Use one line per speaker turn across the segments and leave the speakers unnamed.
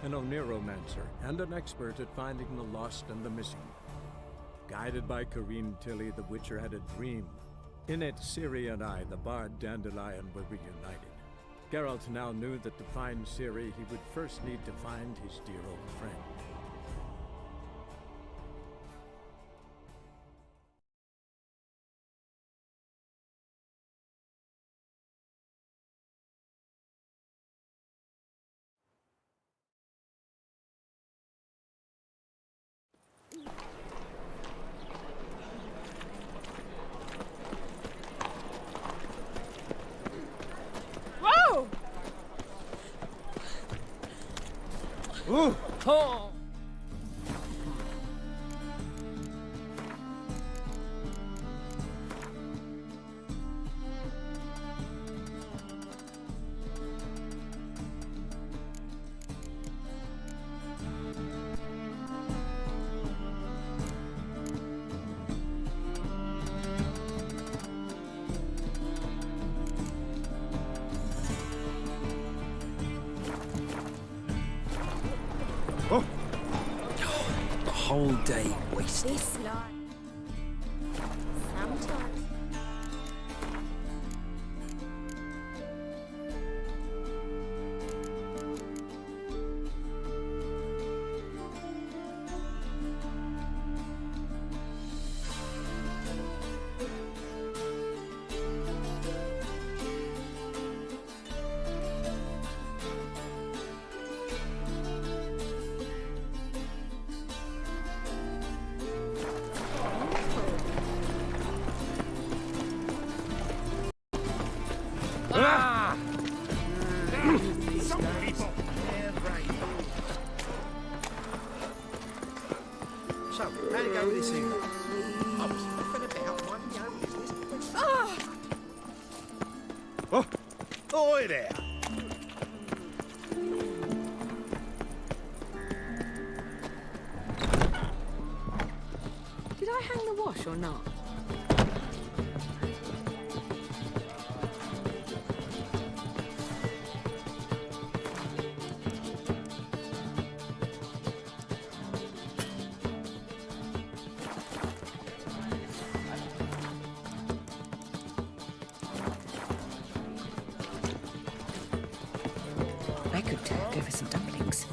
an Oniromancer, and an expert at finding the lost and the missing. Guided by Kareen Tilly, the Witcher had a dream. In it, Ciri and I, the bard Dandelion, were reunited. Geralt now knew that to find Ciri, he would first need to find his dear old friend.
Ooh. Oh. The whole day wasted.
This life. Sometimes.
Ah!
Some people.
Yeah, right. So, how'd it go with this evening? I was nothing about one young business.
Oh, oi there.
Did I hang the wash or not?
I could go for some dumplings.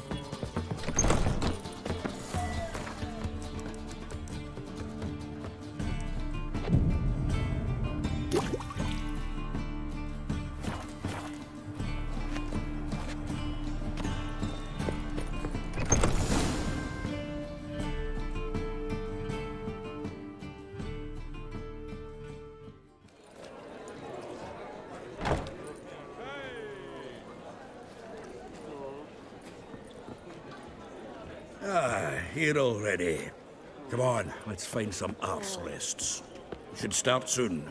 Here already. Come on, let's find some arse rests. We should start soon.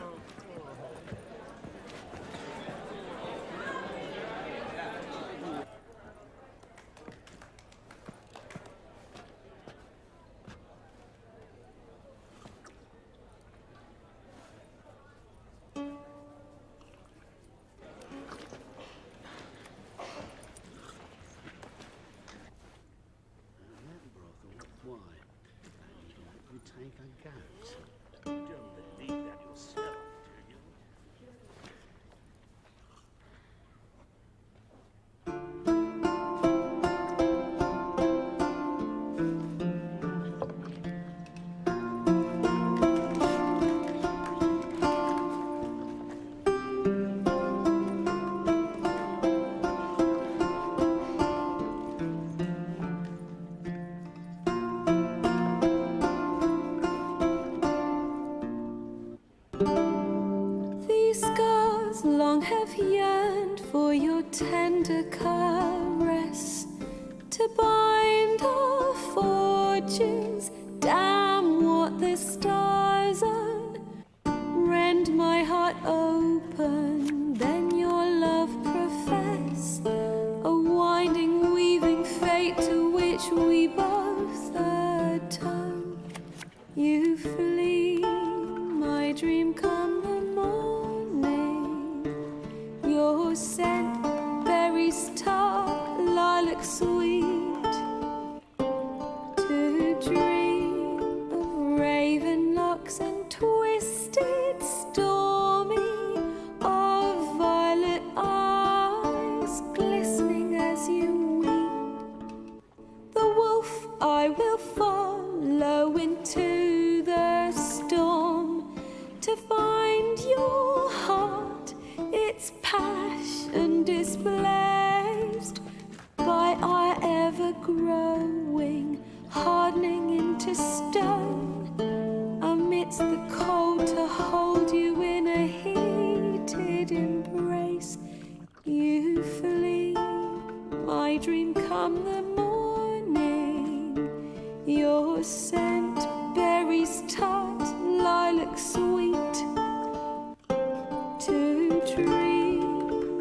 These scars long have yearned for your tender caress, to bind our fortunes. Damn what the stars own. Rend my heart open, then your love profess, a winding, weaving fate to which we both atone. You flee, my dream come the morning. Your scent, berries tart, lilac sweet, growing, hardening into stone. Amidst the cold, to hold you in a heated embrace. You flee, my dream come the morning. Your scent, berries tart, lilac sweet. To dream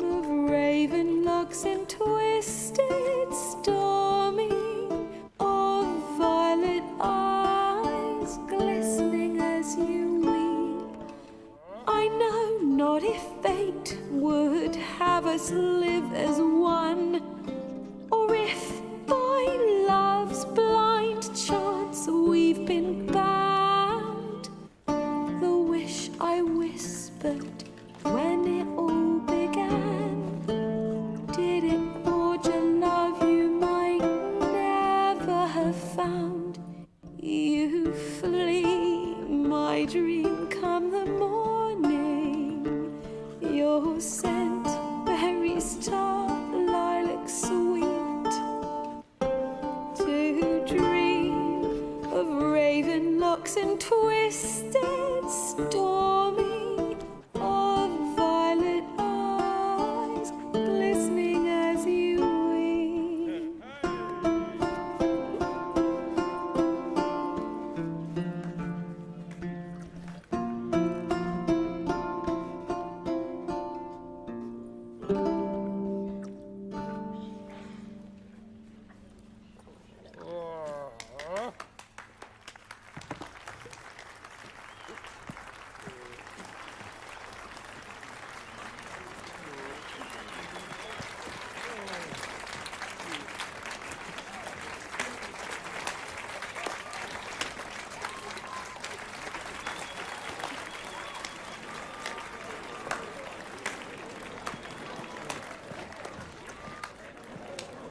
of raven locks and twisted, stormy, of violet eyes glistening as you weep. I know not if fate would have us live as one, or if by love's blind chance we've been bound. The wish I whispered when it all began, did it forge a love you might never have found? You flee, my dream come the morning. Your scent, berries tart, lilac sweet. To dream of raven locks and twisted, stormy, of violet eyes glistening as you weep.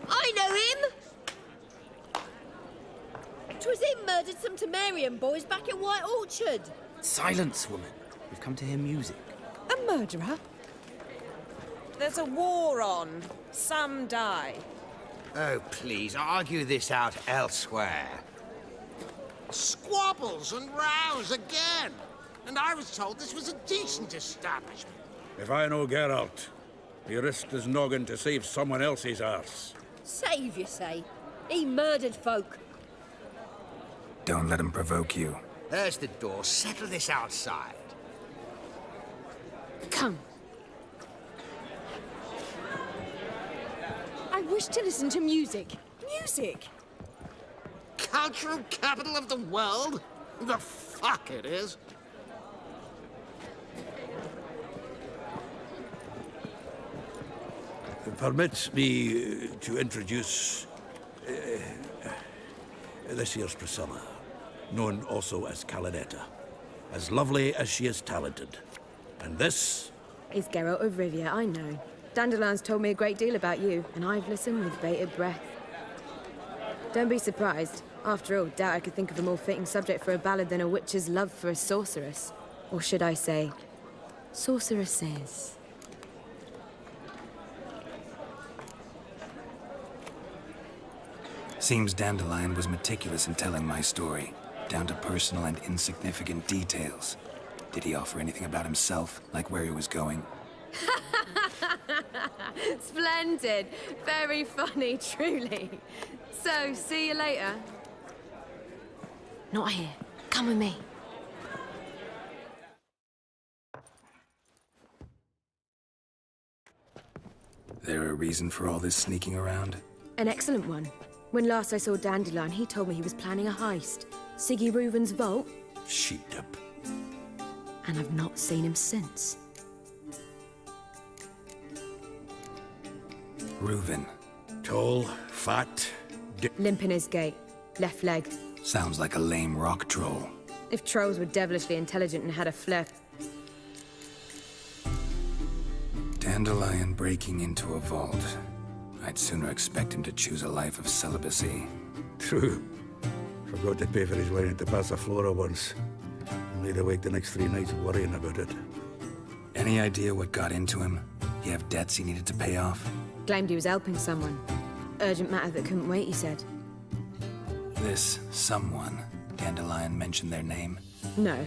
I know him! 'Twas him murdered some Temerian boys back at White Orchard.
Silence, woman. We've come to hear music.
A murderer? There's a war on. Some die.
Oh, please, argue this out elsewhere. Squabbles and rows again. And I was told this was a decent establishment.
If I know Geralt, he risked his noggin to save someone else's arse.
Save, you say? He murdered folk.
Don't let him provoke you.
There's the door. Settle this outside.
Come. I wish to listen to music. Music!
Cultural capital of the world? The fuck it is.
Permit me to introduce this here's Priscilla, known also as Calinetta. As lovely as she is talented. And this?
Is Geralt of Rivia, I know. Dandelion's told me a great deal about you, and I've listened with bated breath. Don't be surprised. After all, doubt I could think of a more fitting subject for a ballad than a witch's love for a sorceress. Or should I say, sorceresses.
Seems Dandelion was meticulous in telling my story, down to personal and insignificant details. Did he offer anything about himself, like where he was going?
Splendid. Very funny, truly. So, see you later. Not here. Come with me.
There a reason for all this sneaking around?
An excellent one. When last I saw Dandelion, he told me he was planning a heist. Siggy Reuven's vault.
Sheep-dip.
And I've not seen him since.
Reuven.
Tall, fat,
Limp in his gait. Left leg.
Sounds like a lame rock troll.
If trolls were devilishly intelligent and had a flair.
Dandelion breaking into a vault. I'd sooner expect him to choose a life of celibacy.
True. Forgot to pay for his wine at the Passaflora once. Laid awake the next 3 nights worrying about it.
Any idea what got into him? He have debts he needed to pay off?
Claimed he was helping someone. Urgent matter that couldn't wait, he said.
This someone, Dandelion mentioned their name?
No.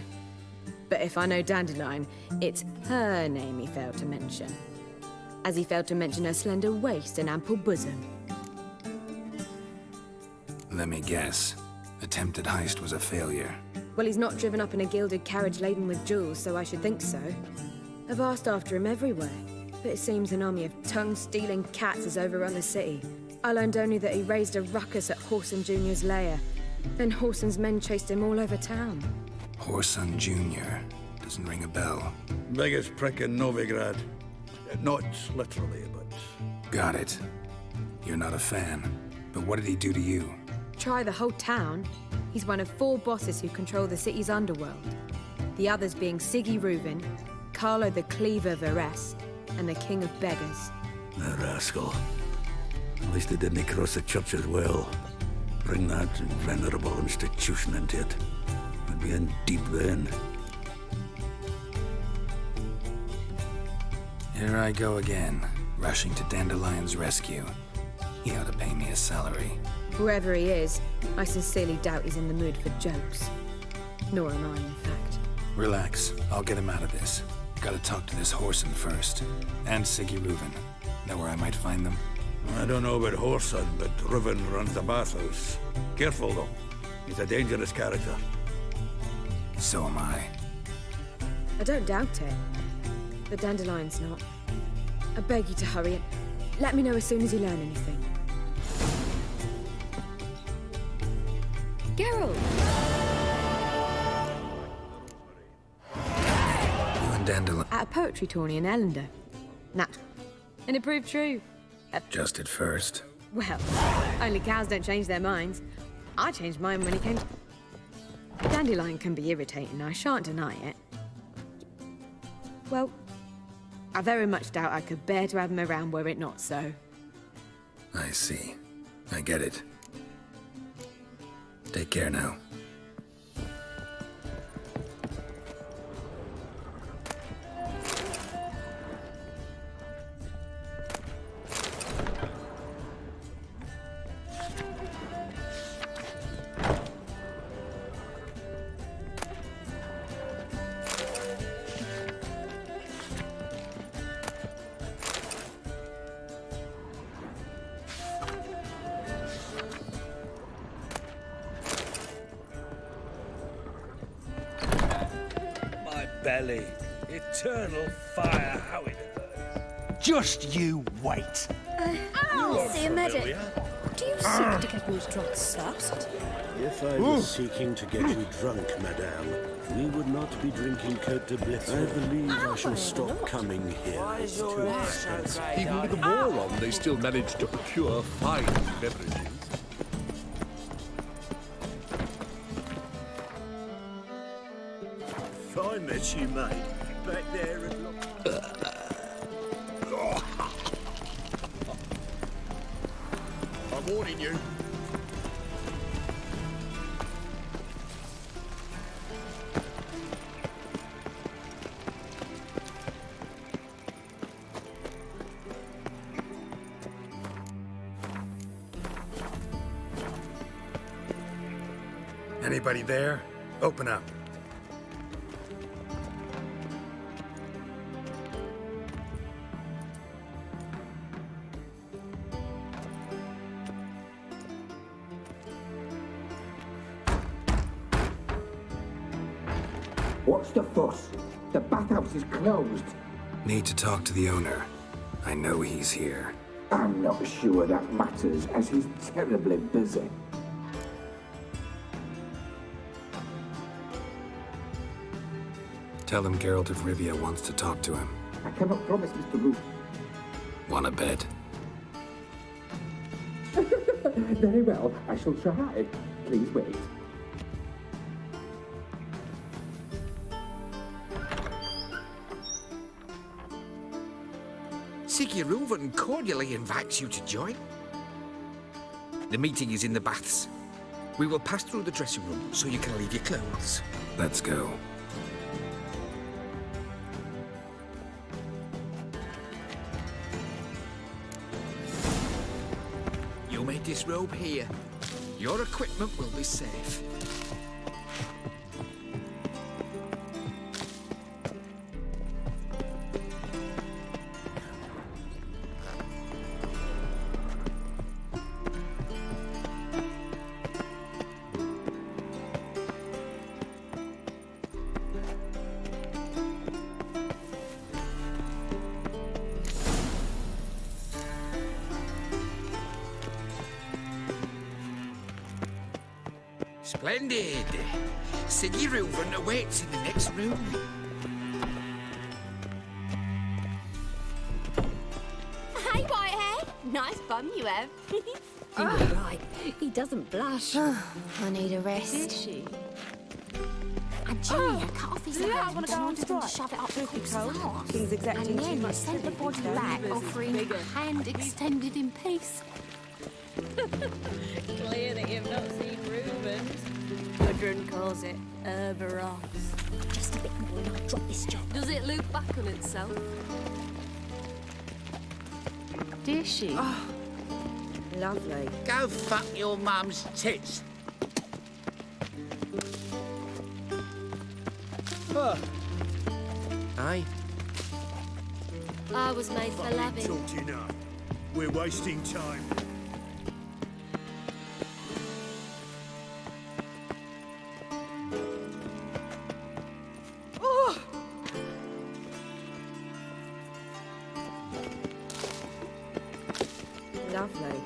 But if I know Dandelion, it's her name he failed to mention. As he failed to mention her slender waist and ample bosom.
Let me guess. Attempted heist was a failure.
Well, he's not driven up in a gilded carriage laden with jewels, so I should think so. I've asked after him everywhere, but it seems an army of tongue-stealing cats has overrun the city. I learned only that he raised a ruckus at Whoreson Jr.'s lair. Then Whoreson's men chased him all over town.
Whoreson Jr. Doesn't ring a bell.
Biggest prick in Novigrad. Not literally, but...
Got it. You're not a fan. But what did he do to you?
Try the whole town. He's one of 4 bosses who control the city's underworld. The others being Siggy Reuven, Carlo the Cleaver Varese, and the King of Beggars.
The rascal. At least he didn't cross the church as well. Bring that venerable institution into it. We'd be in deep then.
Here I go again, rushing to Dandelion's rescue. He ought to pay me a salary.
Whoever he is, I sincerely doubt he's in the mood for jokes. Nor am I, in fact.
Relax, I'll get him out of this. Gotta talk to this Whoreson first. And Siggy Reuven. Know where I might find them?
I don't know about Whoreson, but Reuven runs the bathhouse. Careful, though. He's a dangerous character.
So am I.
I don't doubt it. But Dandelion's not. I beg you to hurry and let me know as soon as you learn anything. Geralt!
You and Dandelion...
At a poetry tourney in Ellender. Natural. And it proved true.
Just at first.
Well, only cows don't change their minds. I changed mine when he came to... Dandelion can be irritating, I shan't deny it. Well, I very much doubt I could bear to have him around were it not so.
I see. I get it. Take care now.
Belly. Eternal fire, how it burns.
Just you wait.
I'll see a medic.
Do you seek to get me drunk first?
If I was seeking to get you drunk, madame, we would not be drinking Cote de Blitz. I believe I shall stop coming here. It's too expensive.
Even with the war on, they still managed to procure fine beverages.
Fine mess you made. Back there and look.
I'm warning you.
Anybody there? Open up.
What's the fuss? The bathhouse is closed.
Need to talk to the owner. I know he's here.
I'm not sure that matters, as he's terribly busy.
Tell him Geralt of Rivia wants to talk to him.
I cannot promise, Mr. Root.
Wanna bet?
Very well, I shall try. Please wait.
Siggy Reuven cordially invites you to join. The meeting is in the baths. We will pass through the dressing room so you can leave your clothes.
Let's go.
disrobe here. Your equipment will be safe. Splendid! Siggy Reuven awaits in the next room.
Hey, Whitehair. Nice bum you have.
You're right. He doesn't blush.
I need a rest.
Did she?
And Junior cut off his
Yeah, I
hand
wanna go
and
on
ordered him to
strike.
shove it up the corpse's arse.
Things exacting
And
too
then
much
sent the
sympathy,
body
so
back,
universe is
offering
bigger.
a hand extended in peace.
Clear that you've not seen Reuben's. Gudrun calls it Herberos.
Just a bit more and I'll drop this job.
Does it loop back on itself? Did she?
Lovely.
Go fuck your mum's tits. Aye.
I was made for loving.
Talked enough. We're wasting time.
Lovely.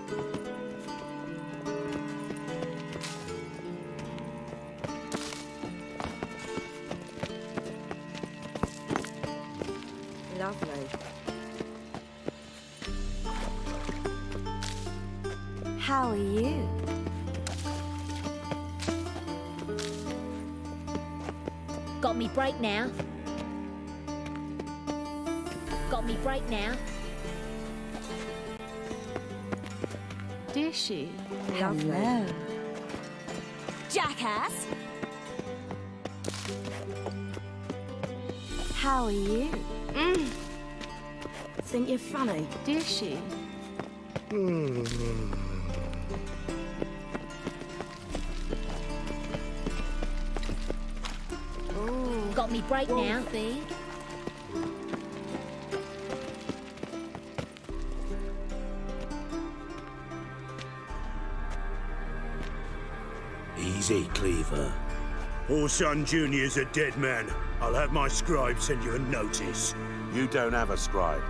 Lovely.
How are you?
Got me break now. Got me break now. Did she?
Lovely.
Jackass. How are you?
Think you're funny?
Did she? Got me break now.
Easy, Cleaver. Orson Jr.'s a dead man. I'll have my scribe send you a notice.
You don't have a scribe.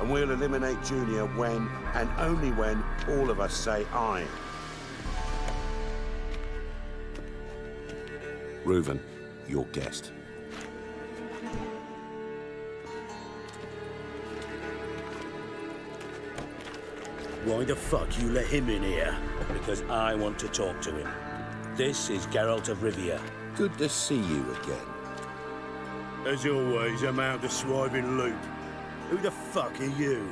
And we'll eliminate Junior when, and only when, all of us say aye. Reuven, your guest.
Why the fuck you let him in here?
Because I want to talk to him. This is Geralt of Rivia.
Good to see you again.
As always, I'm out the swiving loop. Who the fuck are you?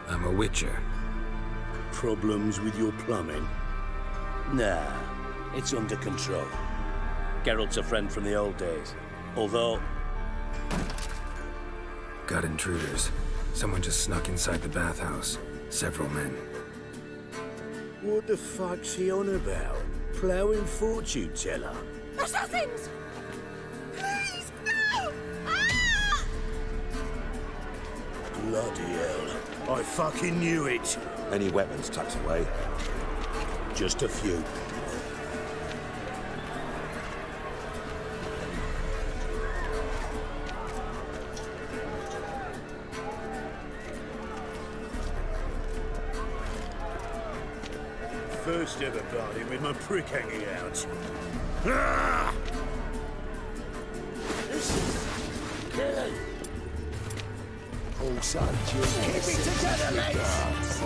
I'm a witcher.
Problems with your plumbing?
Nah, it's under control. Geralt's a friend from the old days. Although,
Got intruders. Someone just snuck inside the bathhouse. Several men.
What the fuck's he on about? Ploughing fortune teller?
Assassins! Please, no! Ah!
Bloody hell. I fucking knew it.
Any weapons tucked away?
Just a few. First ever party with my prick hanging out. Ah! This is killing.
Also, Junior.
Keep it together, lads!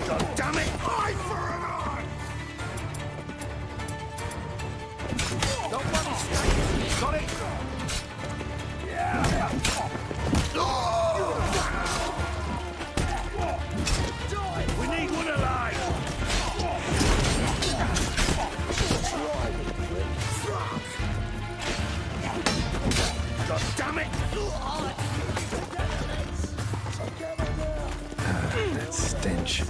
God damn it! Eye for an eye!
Don't worry, Snake. Got it? Yeah.
That stench.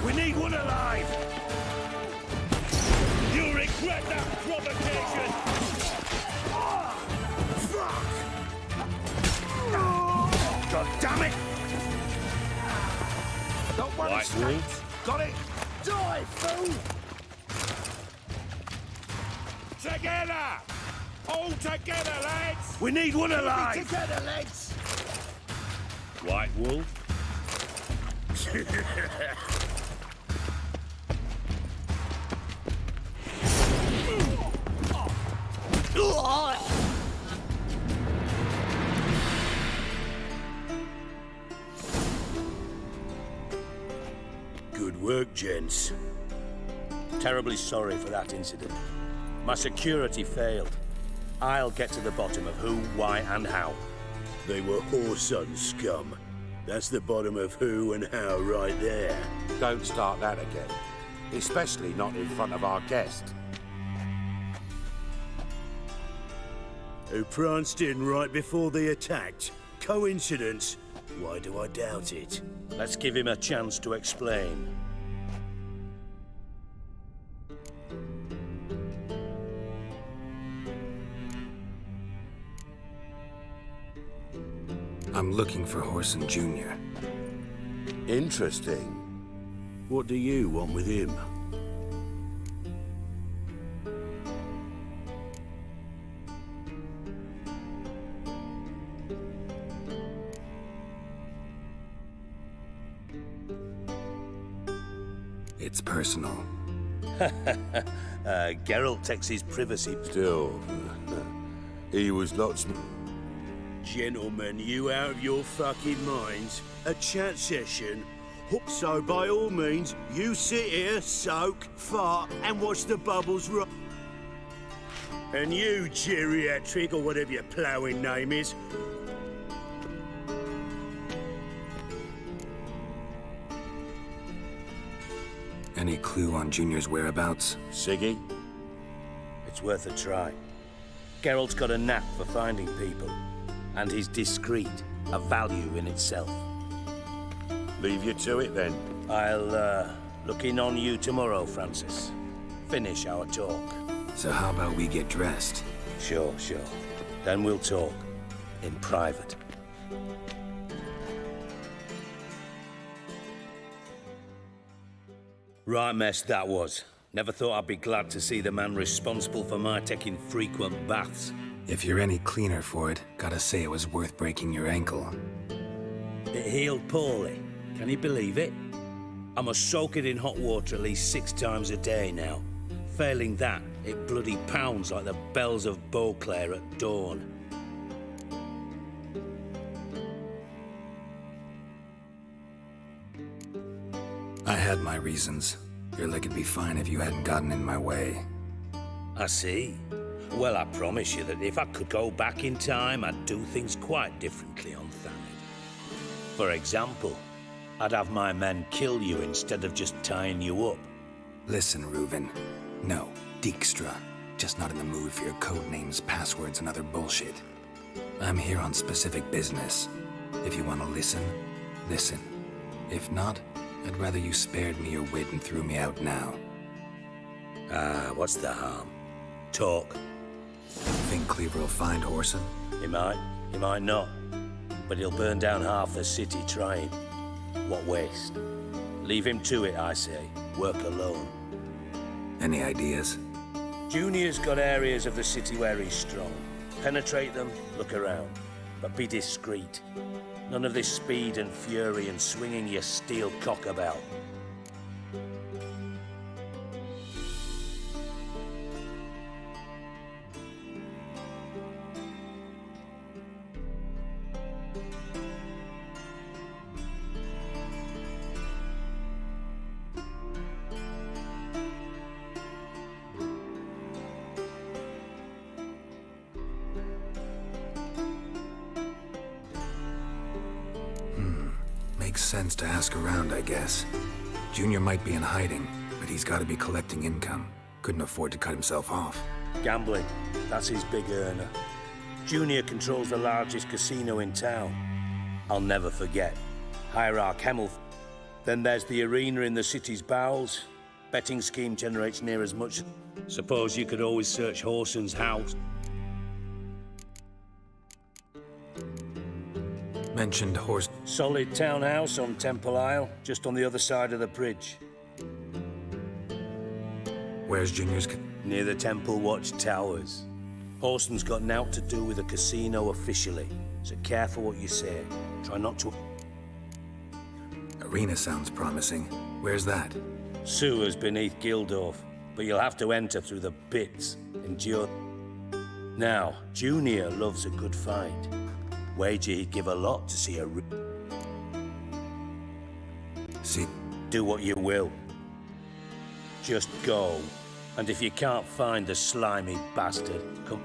We need one alive! You'll regret that provocation! Fuck! God damn it! Don't worry, Straight. Got it! Die, fool! Together! All together, lads! We need one alive! Together, lads! White Wolf?
Good work, gents.
Terribly sorry for that incident. My security failed. I'll get to the bottom of who, why, and how.
They were whoreson scum. That's the bottom of who and how right there.
Don't start that again. Especially not in front of our guest.
Who pranced in right before they attacked. Coincidence? Why do I doubt it?
Let's give him a chance to explain.
I'm looking for Horson Jr.
Interesting.
What do you want with him?
It's personal.
Geralt takes his privacy.
Still, he was lots...
Gentlemen, you out of your fucking minds? A chat session? So by all means, you sit here, soak, fart, and watch the bubbles rise. And you, geriatric, or whatever your ploughing name is,
Any clue on Junior's whereabouts?
Siggy?
It's worth a try. Geralt's got a knack for finding people. And he's discreet, a value in itself.
Leave you to it, then.
I'll, look in on you tomorrow, Francis. Finish our talk.
So how about we get dressed?
Sure. Then we'll talk. In private. Right mess that was. Never thought I'd be glad to see the man responsible for my taking frequent baths.
If you're any cleaner for it, gotta say it was worth breaking your ankle.
It healed poorly. Can you believe it? I must soak it in hot water at least 6 times a day now. Failing that, it bloody pounds like the bells of Beauclair at dawn.
I had my reasons. Your leg would be fine if you hadn't gotten in my way.
I see. Well, I promise you that if I could go back in time, I'd do things quite differently on Thanet. For example, I'd have my men kill you instead of just tying you up.
Listen, Reuven. No, Dijkstra. Just not in the mood for your code names, passwords, and other bullshit. I'm here on specific business. If you want to listen, listen. If not, I'd rather you spared me your wit and threw me out now.
What's the harm? Talk.
Think Cleaver will find Horson?
He might not. But he'll burn down half the city trying. What waste? Leave him to it, I say. Work alone.
Any ideas?
Junior's got areas of the city where he's strong. Penetrate them, look around. But be discreet. None of this speed and fury and swinging your steel cock about.
Makes sense to ask around, I guess. Junior might be in hiding, but he's got to be collecting income. Couldn't afford to cut himself off.
Gambling, that's his big earner. Junior controls the largest casino in town. I'll never forget. Hierarch Hemel. Then there's the arena in the city's bowels. Betting scheme generates near as much. Suppose you could always search Horson's house.
Mentioned horse.
Solid townhouse on Temple Isle, just on the other side of the bridge.
Where's Junior's?
Near the Temple Watch Towers. Horson's got nought to do with the casino officially, so careful what you say. Try not to...
Arena sounds promising. Where's that?
Sewers beneath Gildorf, but you'll have to enter through the bits. Endure. Now, Junior loves a good fight. Wager he'd give a lot to see a...
See?
Do what you will. Just go. And if you can't find the slimy bastard, come...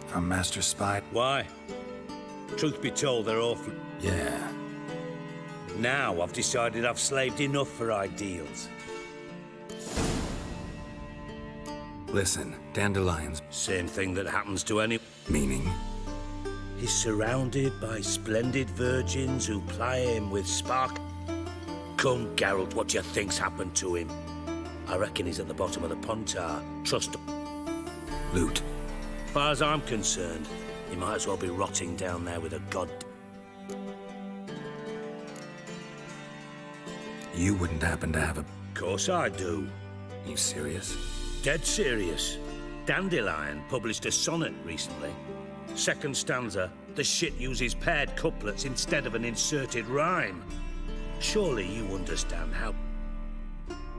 From Master Spy?
Why? Truth be told, they're awful.
Yeah.
Now I've decided I've slaved enough for ideals.
Listen, Dandelion's...
Same thing that happens to any...
Meaning?
He's surrounded by splendid virgins who ply him with spark. Come, Geralt, what do you think's happened to him? I reckon he's at the bottom of the Pontar. Trust him.
Loot.
As far as I'm concerned, he might as well be rotting down there with a god...
You wouldn't happen to have a...
Of course I do.
You serious?
Dead serious. Dandelion published a sonnet recently. Second stanza, the shit uses paired couplets instead of an inserted rhyme. Surely you understand how...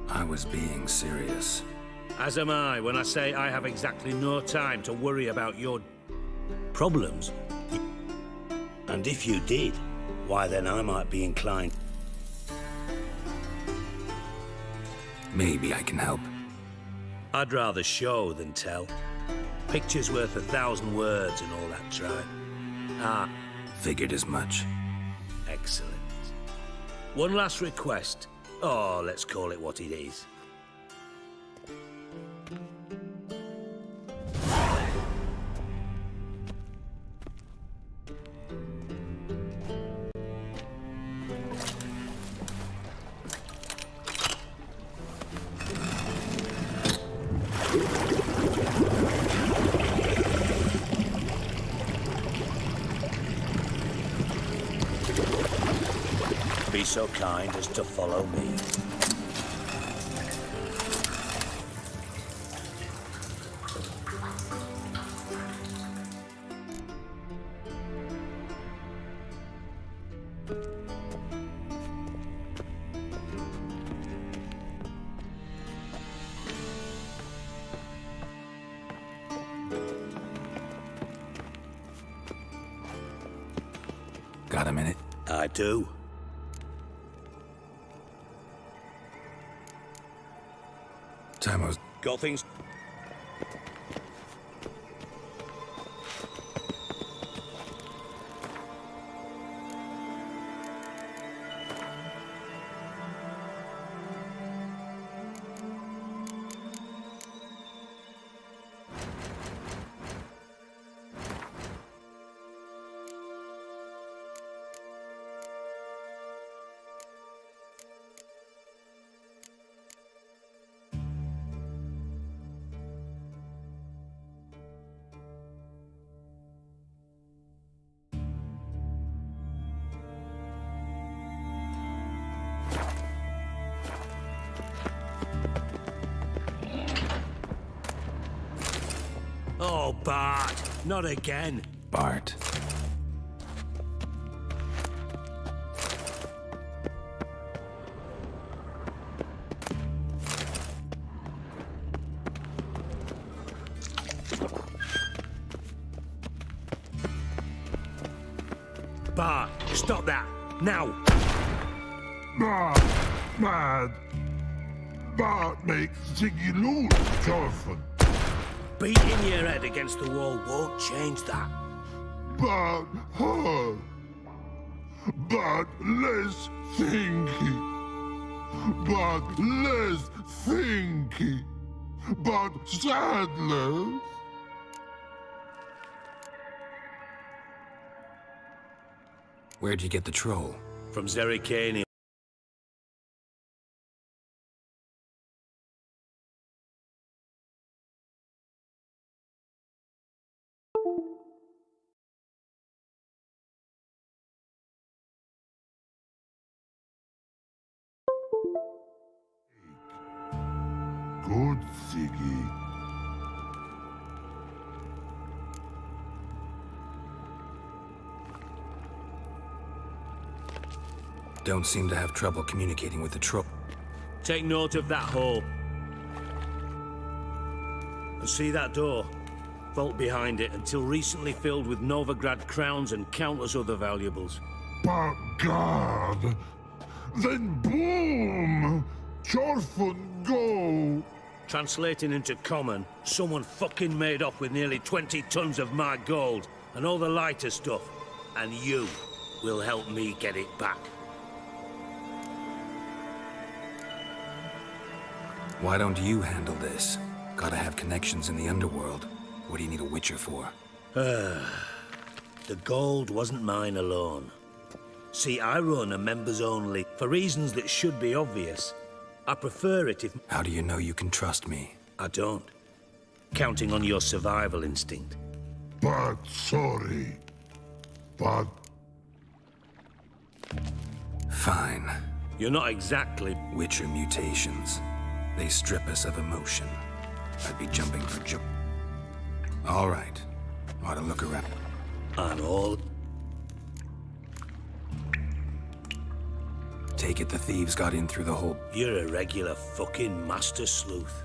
I was being serious.
As am I when I say I have exactly no time to worry about your... problems. And if you did, why then I might be inclined...
Maybe I can help.
I'd rather show than tell. Picture's worth 1,000 words and all that tribe. Ah.
Figured as much.
Excellent. One last request. Oh, let's call it what it is. Be so kind as to follow me.
Got a minute?
I do.
Timo's...
Got things... Oh, Bart, not again.
Bart.
Bart, stop that, now!
Bart, mad. Bart makes Ziggy lose often.
Beating your head against the wall won't change that.
But her. But less thinking. but less thinky, but sadless.
Where'd you get the troll?
From Zerikania.
Good Ziggy.
Don't seem to have trouble communicating with the troll.
Take note of that hole. And see that door? Vault behind it, until recently filled with Novigrad crowns and countless other valuables.
But God, then boom! Chorfun go!
Translating into common, someone fucking made off with nearly 20 tons of my gold and all the lighter stuff. And you will help me get it back.
Why don't you handle this? Gotta have connections in the underworld. What do you need a witcher for?
The gold wasn't mine alone. See, I run a members only, for reasons that should be obvious. I prefer it if...
How do you know you can trust me?
I don't. Counting on your survival instinct.
But sorry. But...
Fine.
You're not exactly...
Witcher mutations. They strip us of emotion. I'd be jumping for joy. All right. Ought to look around.
I'm all...
Take it the thieves got in through the hole.
You're a regular fucking master sleuth.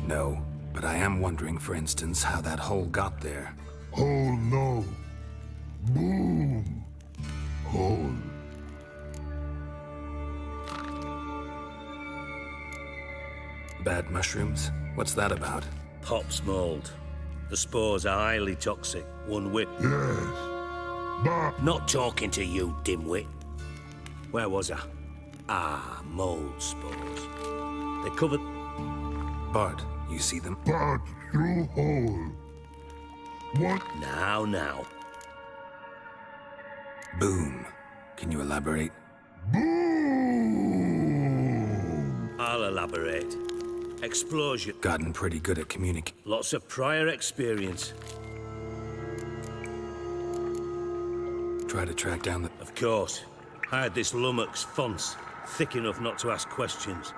No, but I am wondering, for instance, how that hole got there.
Oh no. Boom. Hole.
Bad mushrooms? What's that about?
Pop's mold. The spores are highly toxic. One whip.
Yes. But...
Not talking to you, dimwit. Where was I? Ah, mold spores. They covered...
Bart, you see them?
But through hole. What?
Now.
Boom. Can you elaborate?
Boom!
I'll elaborate. Explosion.
Gotten pretty good at communicating.
Lots of prior experience.
Try to track down the...
Of course. I had this lummox Fonce, thick enough not to ask questions.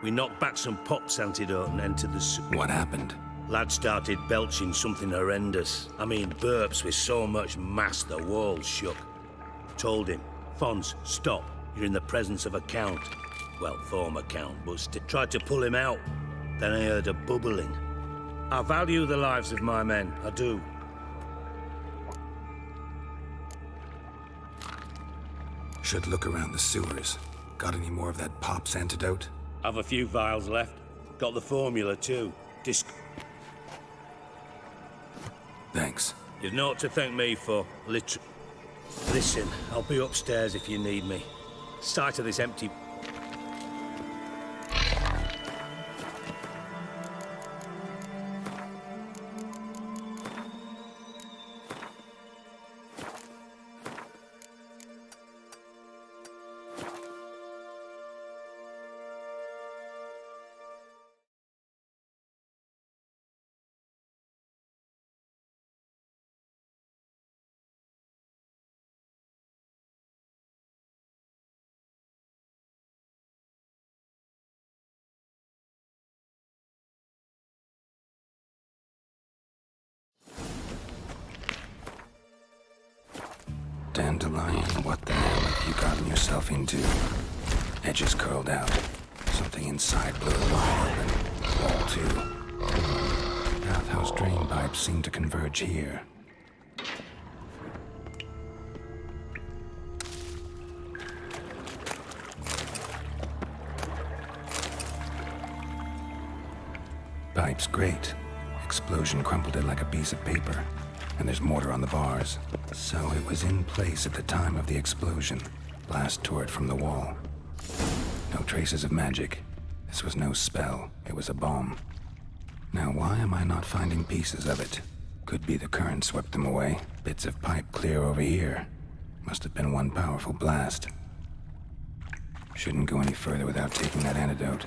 We knocked back some Pop's antidote and entered the...
What happened?
Lad started belching something horrendous. I mean, burps with so much mass the walls shook. Told him, Fonce, stop. You're in the presence of a count. Well, former count, but tried to pull him out. Then I heard a bubbling. I value the lives of my men, I do.
Should look around the sewers. Got any more of that Pop's antidote?
Have a few vials left. Got the formula too.
Thanks.
You've naught to thank me for, Listen, I'll be upstairs if you need me. Sight of this empty...
Dandelion, what the hell have you gotten yourself into? Edges curled out. Something inside blew wide open. Wall too. Bathhouse drain pipes seem to converge here. Pipe's great. Explosion crumpled it like a piece of paper. And there's mortar on the bars. So it was in place at the time of the explosion. Blast tore it from the wall. No traces of magic. This was no spell. It was a bomb. Now, why am I not finding pieces of it? Could be the current swept them away. Bits of pipe clear over here. Must have been one powerful blast. Shouldn't go any further without taking that antidote.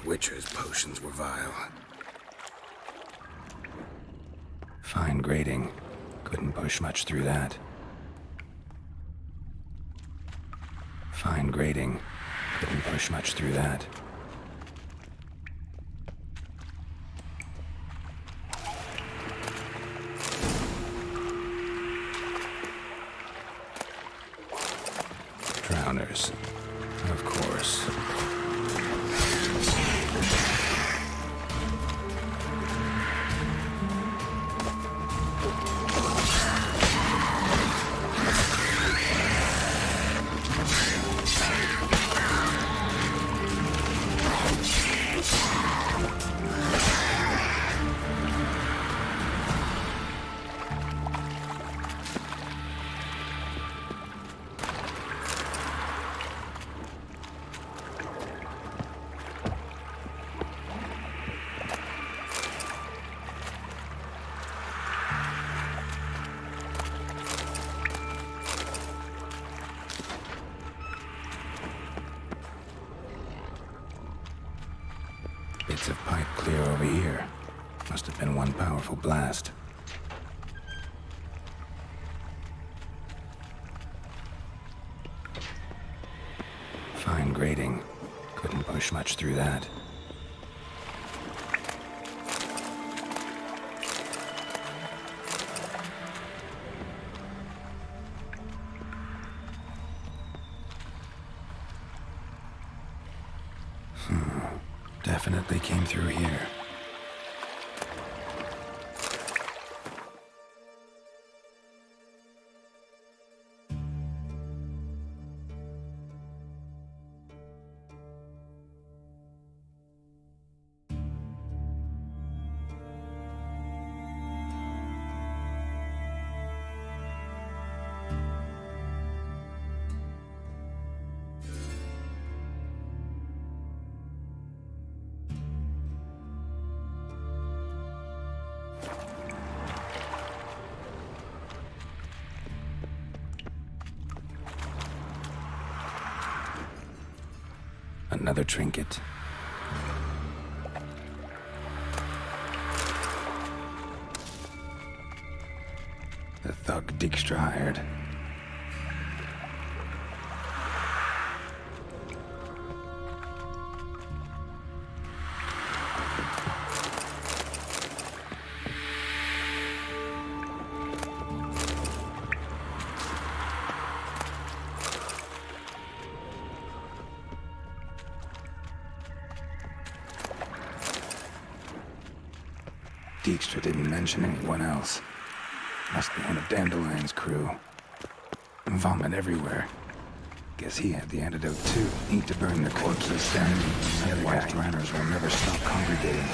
Witcher's potions were vile. Fine grading. Couldn't push much through that. Fine grading. Couldn't push much through that. Drowners. Of course. Bits of pipe clear over here. Must have been one powerful blast. Fine grating. Couldn't push much through that. Definitely came through here. Another trinket. The thug Dijkstra hired. Dijkstra didn't mention anyone else. Must be one of Dandelion's crew. Vomit everywhere. Guess he had the antidote too. Need to burn the corpses down. Otherwise, runners will never stop congregating.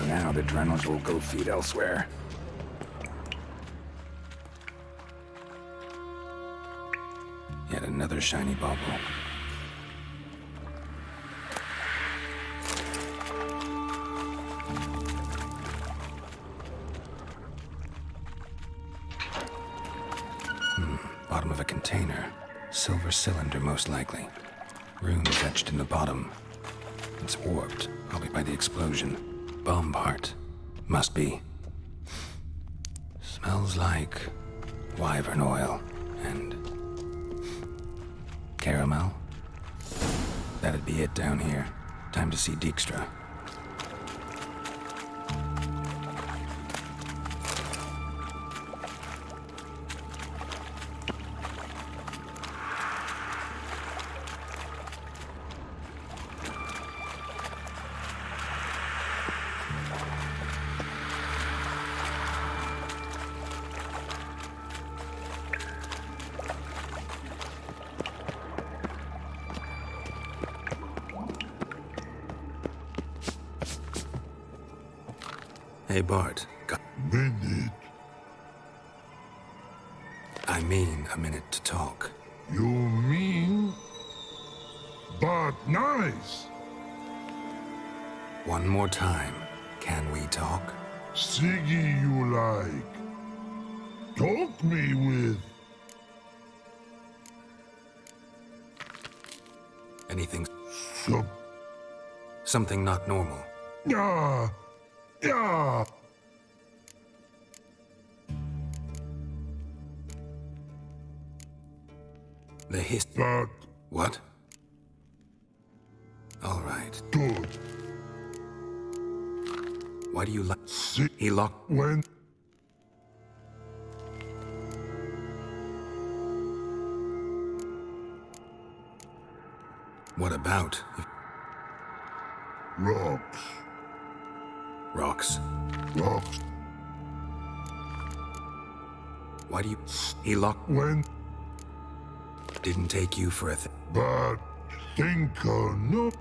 Now the adrenals will go feed elsewhere. Yet another shiny bauble. Bottom of a container. Silver cylinder, most likely. Runes etched in the bottom. It's warped, probably by the explosion. Bomb part. Must be. Smells like wyvern oil and caramel. That'd be it down here. Time to see Dijkstra. Hey, Bart.
Minute.
I mean a minute to talk.
You mean? But nice.
One more time. Can we talk?
Siggy you like. Talk me with.
Anything...
Sup.
Something not normal.
Yeah. Yeah.
The
But...
What? All right.
Good.
Why do you like... He locked...
When...
What about?
Rocks.
Rocks.
Rocks.
Why do you... He locked...
When...
Didn't take you for a
But think no.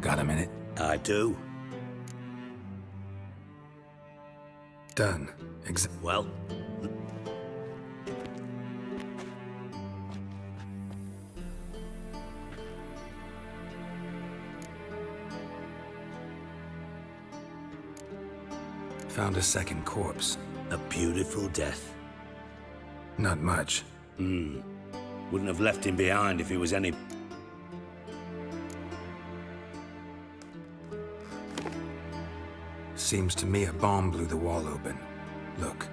Got a minute?
I do.
Done.
Well?
Found a second corpse.
A beautiful death.
Not much.
Wouldn't have left him behind if he was any...
Seems to me a bomb blew the wall open. Look.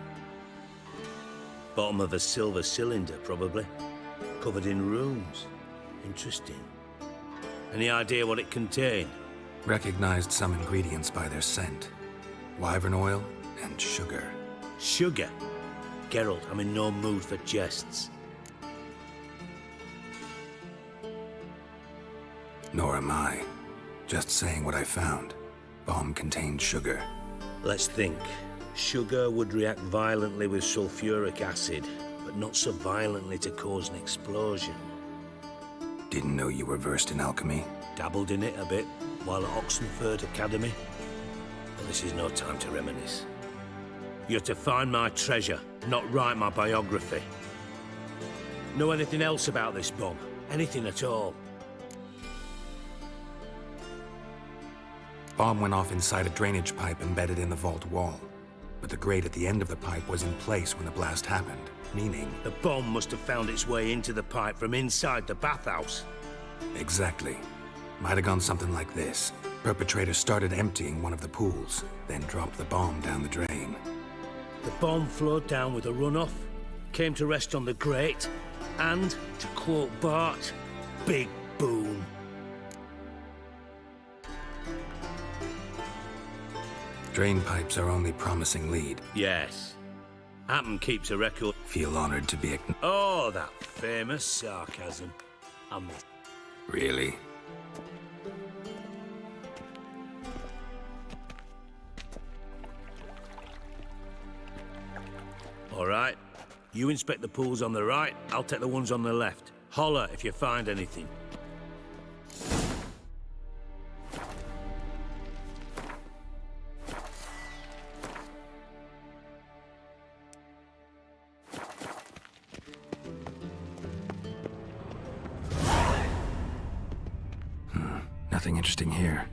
Bottom of a silver cylinder, probably. Covered in runes. Interesting. Any idea what it contained?
Recognized some ingredients by their scent. Wyvern oil and sugar.
Sugar? Geralt, I'm in no mood for jests.
Nor am I. Just saying what I found. Bomb contained sugar.
Let's think. Sugar would react violently with sulfuric acid, but not so violently to cause an explosion.
Didn't know you were versed in alchemy.
Dabbled in it a bit while at Oxenford Academy. But this is no time to reminisce. You're to find my treasure, not write my biography. Know anything else about this bomb? Anything at all?
Bomb went off inside a drainage pipe embedded in the vault wall. But the grate at the end of the pipe was in place when the blast happened, meaning...
The bomb must have found its way into the pipe from inside the bathhouse.
Exactly. Might have gone something like this. Perpetrator started emptying one of the pools, then dropped the bomb down the drain.
The bomb flowed down with a runoff, came to rest on the grate, and, to quote Bart, big boom.
Drain pipes are only promising lead.
Yes. Hammond keeps a record.
Feel honored to be
Oh, that famous sarcasm.
Really?
All right. You inspect the pools on the right, I'll take the ones on the left. Holler if you find anything.
Nothing interesting here.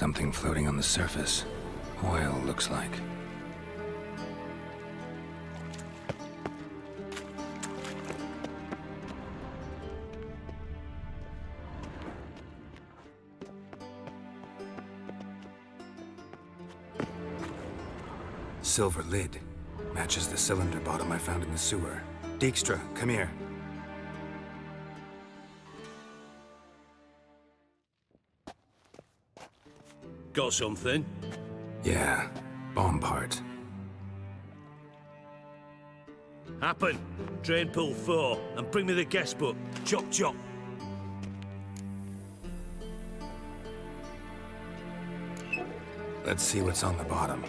Something floating on the surface. Oil, looks like. Silver lid. Matches the cylinder bottom I found in the sewer. Dijkstra, come here.
Got something?
Yeah, bomb part.
Happen. Drain pool 4, and bring me the guest book. Chop chop.
Let's see what's on the bottom.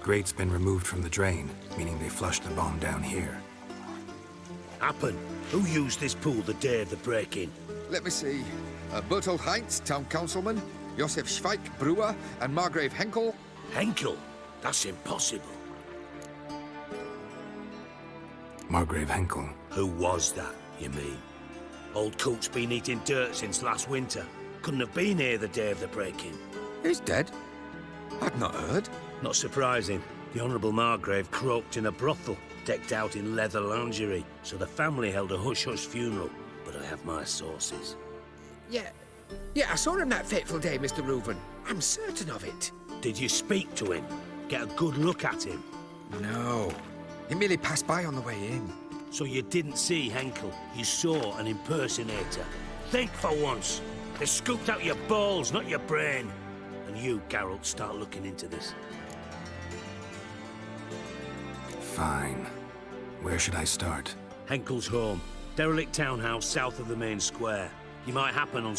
Grate's been removed from the drain, meaning they flushed the bomb down here.
Happen. Who used this pool the day of the break-in?
Let me see. Bertold Heinz, town councilman, Josef Schweik, brewer, and Margrave Henkel.
Henkel? That's impossible.
Margrave Henkel.
Who was that, you mean? Old Coot's been eating dirt since last winter. Couldn't have been here the day of the break-in.
He's dead? I'd not heard.
Not surprising. The Honourable Margrave croaked in a brothel, decked out in leather lingerie, so the family held a hush-hush funeral. But I have my sources.
Yeah, I saw him that fateful day, Mr. Reuven. I'm certain of it.
Did you speak to him? Get a good look at him?
No. He merely passed by on the way in.
So you didn't see Henkel? You saw an impersonator? Think for once. They scooped out your balls, not your brain. And you, Geralt, start looking into this.
Fine. Where should I start?
Henkel's home. Derelict townhouse south of the main square. You might happen on...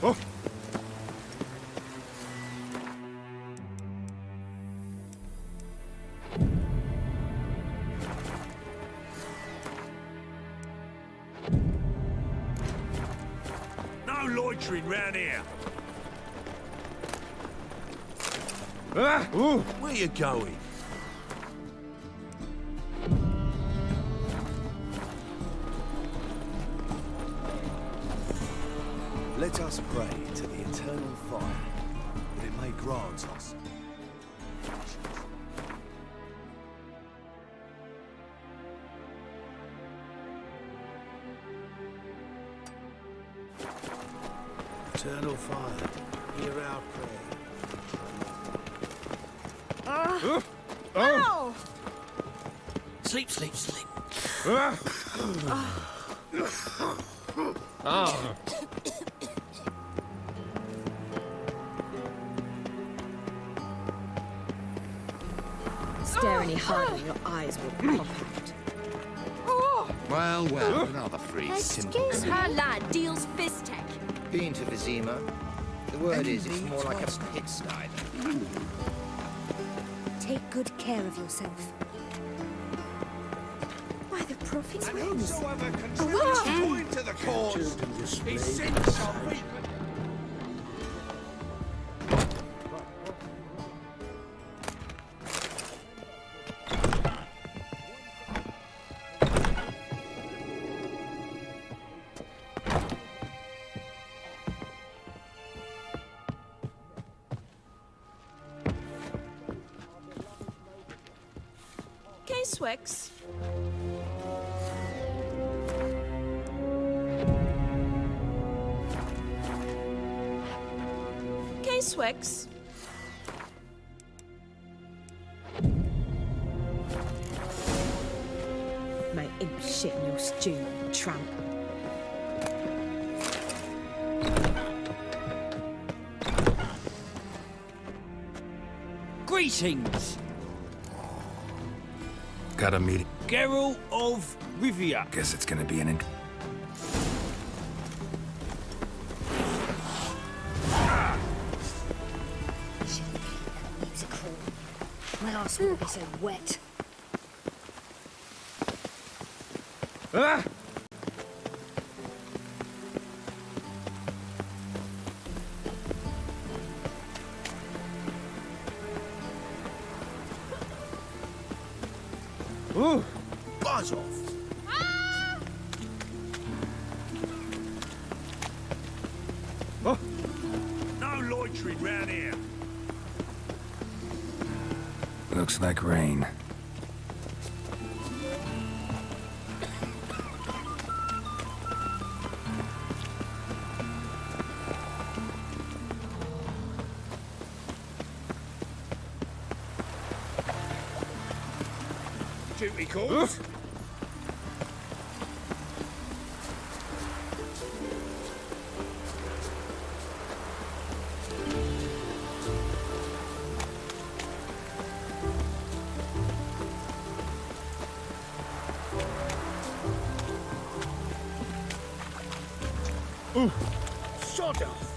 Oh!
No loitering round here!
Ah! Ooh!
Where you going?
Let us pray to the eternal fire, that it may grant us. Eternal fire, hear our prayer.
Oh!
Sleep, sleep, sleep.
Ah!
Stare any harder and your eyes will pop out.
Well, another free
Excuse her lad deals Fiztech.
Been to Vizima? The word is it's more like a pigsty.
Take good care of yourself.
Why, the prophet's
And
wings.
whosoever contributes coin to the cause, his sins shall be...
Swix. Swix.
stew, tramp.
Greetings!
Got a meeting.
Geralt of Rivia.
Guess it's gonna be an
My arse will be so wet.
Ah!
Ooh, buzz off.
Oh.
No loitering round here.
Looks like rain.
Duty calls. Sod off.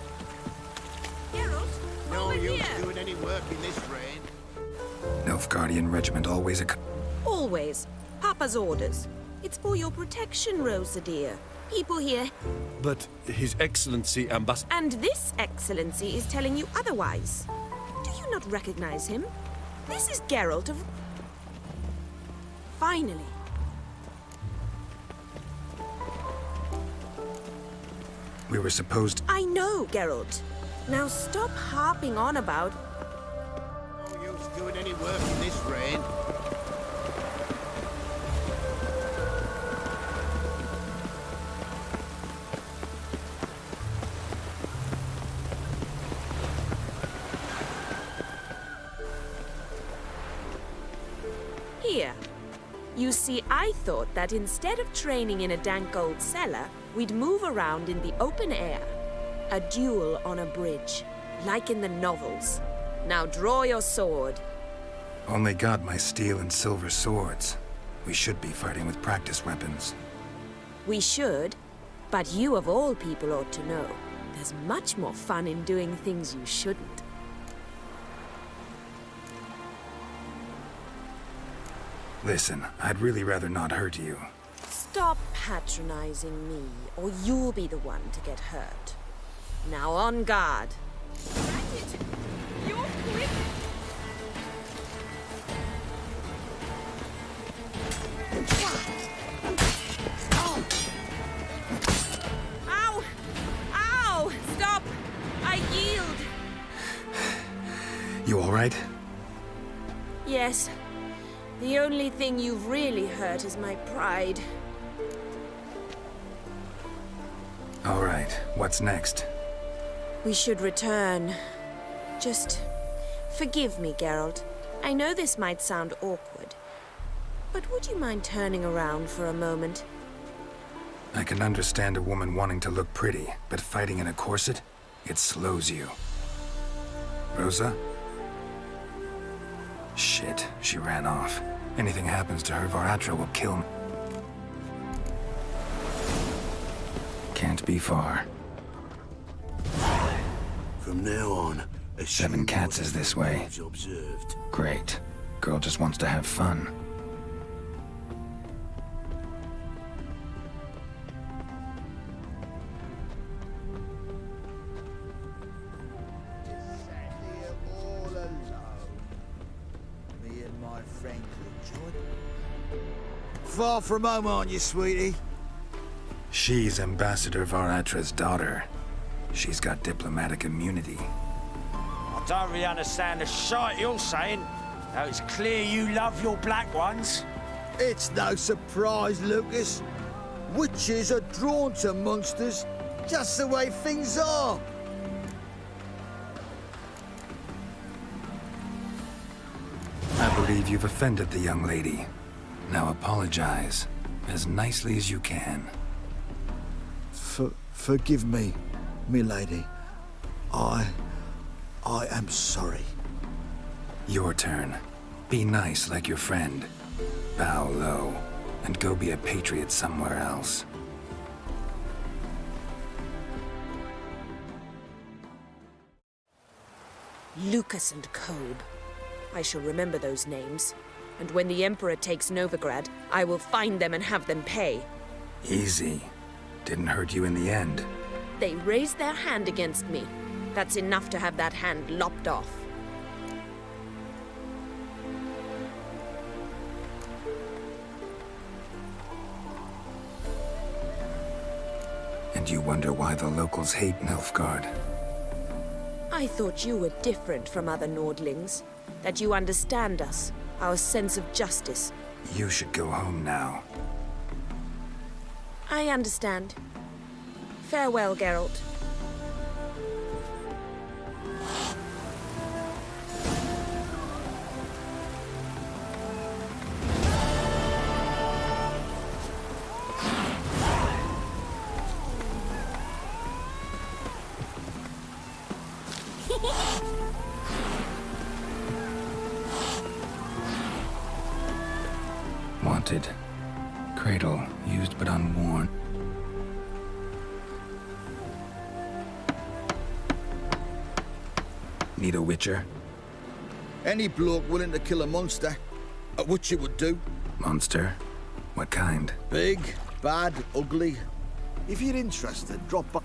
Geralt,
No use doing any work in this rain.
Nilfgaardian regiment always a...
Always. Papa's orders. It's for your protection, Rosa dear. People here...
But His Excellency Ambassador...
And this excellency is telling you otherwise. Do you not recognize him? This is Geralt of... Finally.
We were supposed...
I know, Geralt. Now stop harping on about...
No use doing any work in this rain.
Here. You see, I thought that instead of training in a dank old cellar, we'd move around in the open air. A duel on a bridge, like in the novels. Now draw your sword.
Only got my steel and silver swords. We should be fighting with practice weapons.
We should, but you of all people ought to know. There's much more fun in doing things you shouldn't.
Listen, I'd really rather not hurt you.
Stop patronizing me, or you'll be the one to get hurt. Now on guard.
You're quick.
Ow! Ow! Stop! I yield!
You all right?
Yes. The only thing you've really hurt is my pride.
All right, what's next?
We should return. Just forgive me, Geralt. I know this might sound awkward, but would you mind turning around for a moment?
I can understand a woman wanting to look pretty, but fighting in a corset? It slows you. Rosa? Shit, she ran off. Anything happens to her, Varatra will kill me. Can't be far.
From now on,
Seven Cats is this way.
Observed.
Great. Girl just wants to have fun.
Me and my friends enjoyed. Far from home, aren't you, sweetie?
She's Ambassador Varatra's daughter. She's got diplomatic immunity.
I don't really understand the shite you're saying. Now it's clear you love your black ones.
It's no surprise, Lucas. Witches are drawn to monsters, just the way things are.
I believe you've offended the young lady. Now apologize. as nicely as you can.
Forgive me, milady. I am sorry.
Your turn. Be nice like your friend. Bow low, and go be a patriot somewhere else.
Lucas and Kobe. I shall remember those names. And when the Emperor takes Novigrad, I will find them and have them pay.
Easy. Didn't hurt you in the end.
They raised their hand against me. That's enough to have that hand lopped off.
And you wonder why the locals hate Nilfgaard.
I thought you were different from other Nordlings. That you understand us, our sense of justice.
You should go home now.
I understand. Farewell, Geralt.
Wanted. Cradle, used but unworn. Need a witcher?
Any bloke willing to kill a monster, a witcher would do.
Monster? What kind?
Big, bad, ugly. If you're interested, drop by.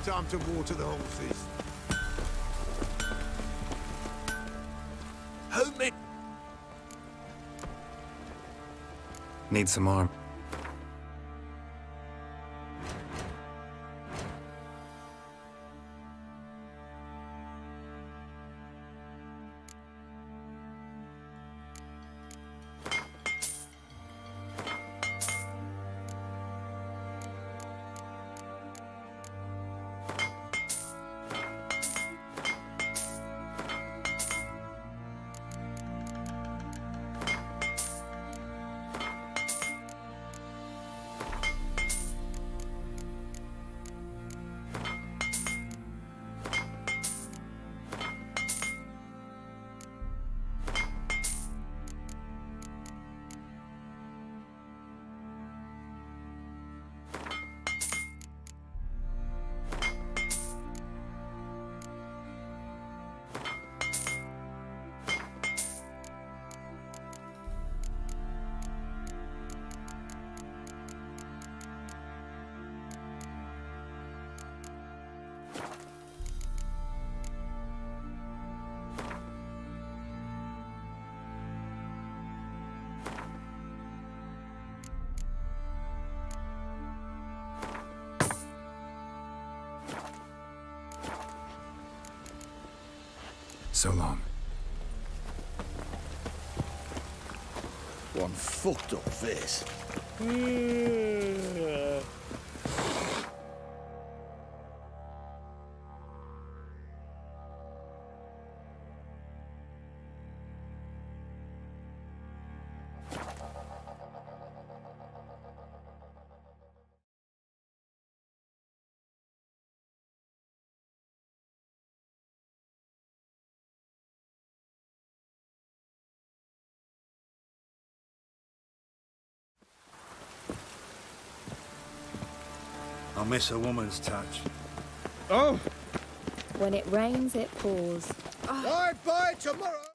Time to water the horses.
Help me!
Need some more. So long.
One fucked up face.
I miss a woman's touch.
Oh!
When it rains, it pours.
Bye-bye tomorrow.